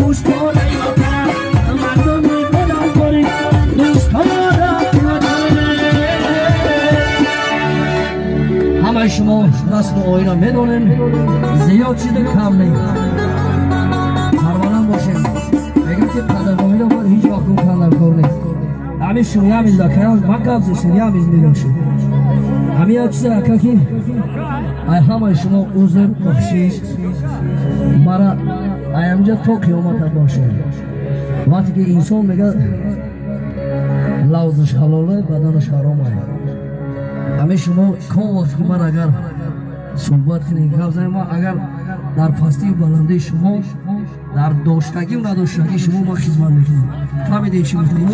همه شما رسم و آیین میدونین زیاد چیز کم نیست سربلند باشین بگم که قدرگامی رو هیچ وقت اون کندر کار نیست همین شما همیز دکران من قبض شما همیز میدونشید همین ها چیز اکا که همه شما عذر بخشیش مرا اینجا تو قیامت باشه وقتی که انسان میگه لوزش حلاله بدنش حرامه همه شما کام وقتی که من اگر صحبت کنیم که ما اگر در پستی و بلنده شما در داشتگی و نداشتگی شما ما خدمت میکنیم فهمیدین چی میکنیم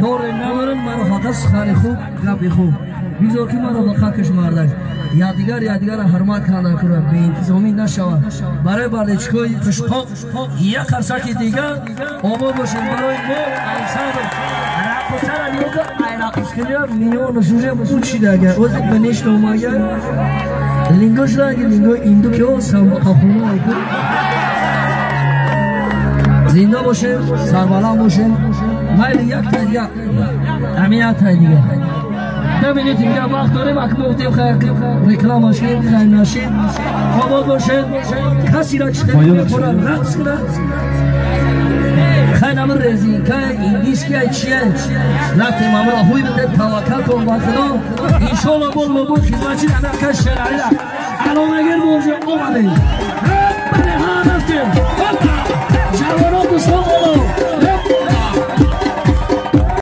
داره ندارن من فقط سخن خوب گپ خوب بیزار که من رو بخاکش مردک یادیگر حرمت کنه کنه به انتظامی نشود برای بالچکوی پشپاق یک خرسکی دیگه آمار باشیم برای ما انسان رقصر نیوکا ایراقش کنیم میلیون نشوشه بسود شده اگر اوزید به نیشت اومگه لینگوش را اگر لینگو ایندو که سنبا خونه آیکو زنده باشیم سربلند باشیم مایل یک تا دیگه همین یک تا دیگه 2 minut دیگه وقت داریم اگه موقعیم رکلام باشیم خیلی ناشید آباد باشید کسی را چطور میکنن رقص کنن خیلی نمون رزی که انگلیس که چیه رفتیم امرا خوی بده توکل کن با خدا انشالله بود خدمتچی در کش شرعی الان اگر موجه آمده رب بله ها رفتیم جوانات دوستان